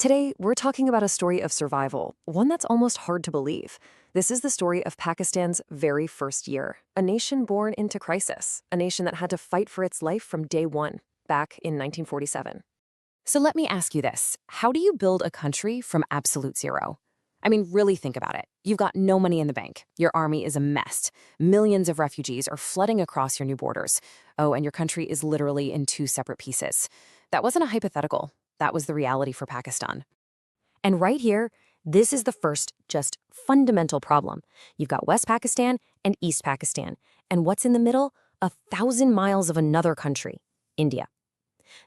Today, we're talking about a story of survival, one that's almost hard to believe. This is the story of Pakistan's very first year, a nation born into crisis, a nation that had to fight for its life from day one, back in 1947. So let me ask you this. How do you build a country from absolute zero? I mean, really think about it. You've got no money in the bank. Your army is a mess. Millions of refugees are flooding across your new borders. Oh, and your country is literally in two separate pieces. That wasn't a hypothetical. That was the reality for Pakistan. And right here, this is the first, just fundamental problem. You've got West Pakistan and East Pakistan. And what's in the middle? 1,000 miles of another country, India.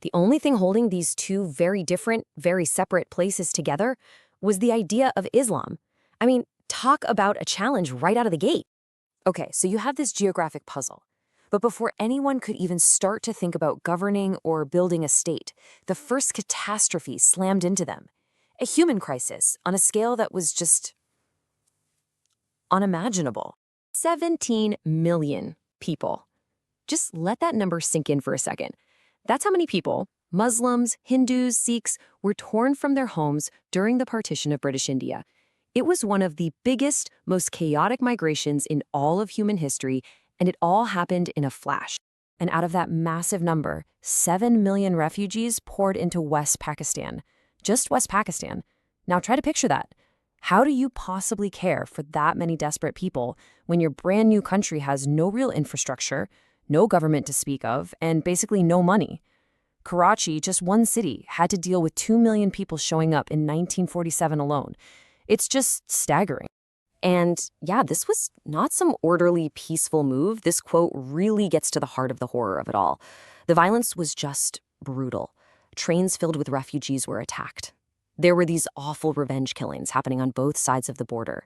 The only thing holding these two very different, very separate places together was the idea of Islam. I mean, talk about a challenge right out of the gate. Okay, so you have this geographic puzzle. But before anyone could even start to think about governing or building a state, the first catastrophe slammed into them. A human crisis on a scale that was just unimaginable. 17 million people. Just let that number sink in for a second. That's how many people, Muslims, Hindus, Sikhs, were torn from their homes during the partition of British India. It was one of the biggest, most chaotic migrations in all of human history, and it all happened in a flash. And out of that massive number, 7 million refugees poured into West Pakistan. Just West Pakistan. Now try to picture that. How do you possibly care for that many desperate people when your brand new country has no real infrastructure, no government to speak of, and basically no money? Karachi, just one city, had to deal with 2 million people showing up in 1947 alone. It's just staggering. And yeah, this was not some orderly, peaceful move. This quote really gets to the heart of the horror of it all. The violence was just brutal. Trains filled with refugees were attacked. There were these awful revenge killings happening on both sides of the border.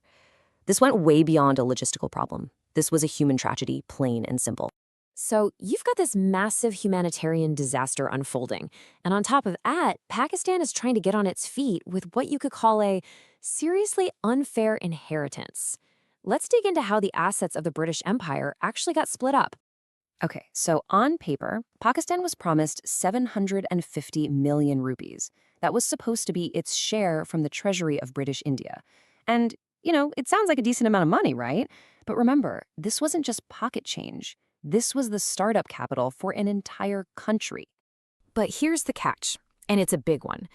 This went way beyond a logistical problem. This was a human tragedy, plain and simple. So you've got this massive humanitarian disaster unfolding. And on top of that, Pakistan is trying to get on its feet with what you could call a seriously unfair inheritance. Let's dig into how the assets of the British Empire actually got split up. Okay, so on paper, Pakistan was promised 750 million rupees. That was supposed to be its share from the treasury of British India. And, it sounds like a decent amount of money, right? But remember, this wasn't just pocket change. This was the startup capital for an entire country. But here's the catch, and it's a big one.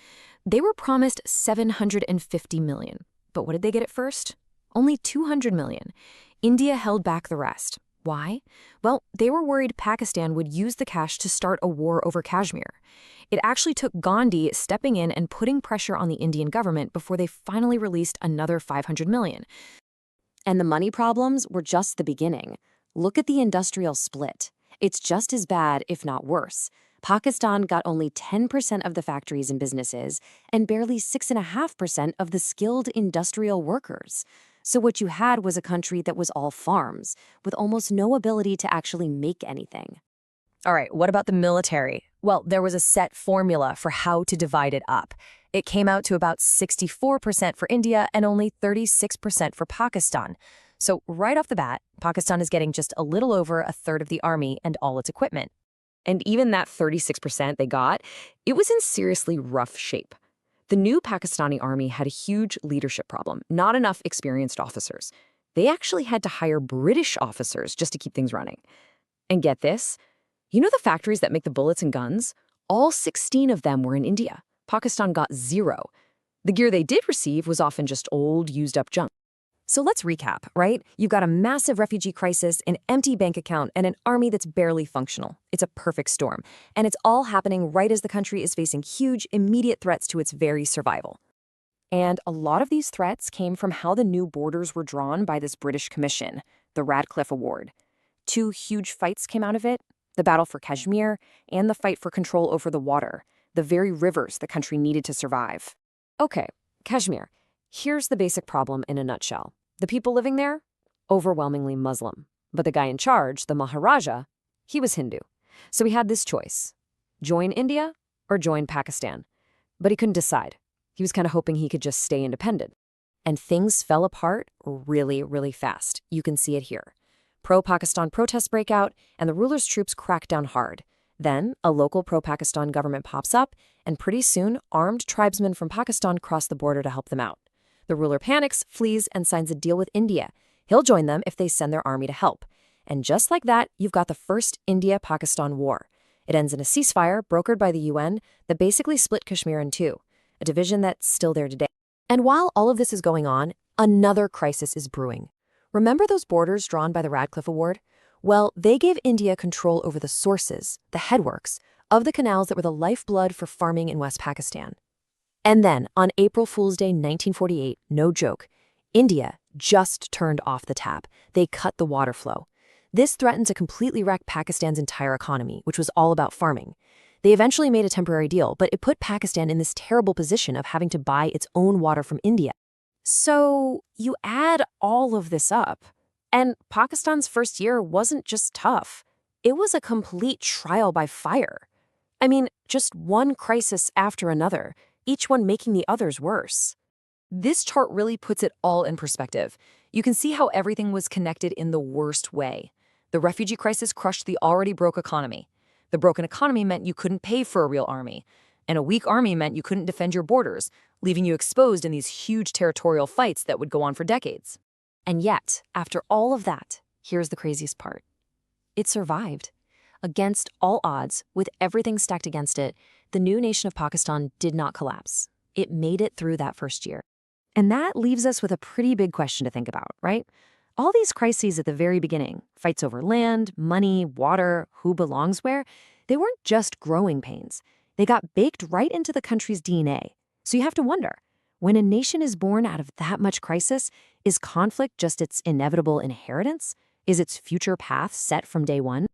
They were promised 750 million. But what did they get at first? Only 200 million. India held back the rest. Why? Well, they were worried Pakistan would use the cash to start a war over Kashmir. It actually took Gandhi stepping in and putting pressure on the Indian government before they finally released another 500 million. And the money problems were just the beginning. Look at the industrial split. It's just as bad, if not worse. Pakistan got only 10% of the factories and businesses and barely 6.5% of the skilled industrial workers. So what you had was a country that was all farms, with almost no ability to actually make anything. All right, what about the military? Well, there was a set formula for how to divide it up. It came out to about 64% for India and only 36% for Pakistan. So right off the bat, Pakistan is getting just a little over a third of the army and all its equipment. And even that 36% they got, it was in seriously rough shape. The new Pakistani army had a huge leadership problem, not enough experienced officers. They actually had to hire British officers just to keep things running. And get this, the factories that make the bullets and guns? All 16 of them were in India. Pakistan got 0. The gear they did receive was often just old, used-up junk. So let's recap, right? You've got a massive refugee crisis, an empty bank account, and an army that's barely functional. It's a perfect storm. And it's all happening right as the country is facing huge, immediate threats to its very survival. And a lot of these threats came from how the new borders were drawn by this British commission, the Radcliffe Award. 2 huge fights came out of it, the battle for Kashmir and the fight for control over the water, the very rivers the country needed to survive. Okay, Kashmir. Here's the basic problem in a nutshell. The people living there? Overwhelmingly Muslim. But the guy in charge, the Maharaja, he was Hindu. So he had this choice. Join India or join Pakistan. But he couldn't decide. He was kind of hoping he could just stay independent. And things fell apart really, really fast. You can see it here. Pro-Pakistan protests break out, and the ruler's troops crack down hard. Then, a local pro-Pakistan government pops up, and pretty soon, armed tribesmen from Pakistan cross the border to help them out. The ruler panics, flees, and signs a deal with India. He'll join them if they send their army to help. And just like that, you've got the first India-Pakistan war. It ends in a ceasefire brokered by the UN that basically split Kashmir in two, a division that's still there today. And while all of this is going on, another crisis is brewing. Remember those borders drawn by the Radcliffe Award? Well, they gave India control over the sources, the headworks, of the canals that were the lifeblood for farming in West Pakistan. And then, on April Fool's Day 1948, no joke, India just turned off the tap. They cut the water flow. This threatened to completely wreck Pakistan's entire economy, which was all about farming. They eventually made a temporary deal, but it put Pakistan in this terrible position of having to buy its own water from India. So you add all of this up, and Pakistan's first year wasn't just tough. It was a complete trial by fire. I mean, just one crisis after another, each one making the others worse. This chart really puts it all in perspective. You can see how everything was connected in the worst way. The refugee crisis crushed the already broke economy. The broken economy meant you couldn't pay for a real army. And a weak army meant you couldn't defend your borders, leaving you exposed in these huge territorial fights that would go on for decades. And yet, after all of that, here's the craziest part. It survived. Against all odds, with everything stacked against it, the new nation of Pakistan did not collapse. It made it through that first year. And that leaves us with a pretty big question to think about, right? All these crises at the very beginning, fights over land, money, water, who belongs where, they weren't just growing pains. They got baked right into the country's DNA. So you have to wonder, when a nation is born out of that much crisis, is conflict just its inevitable inheritance? Is its future path set from day one?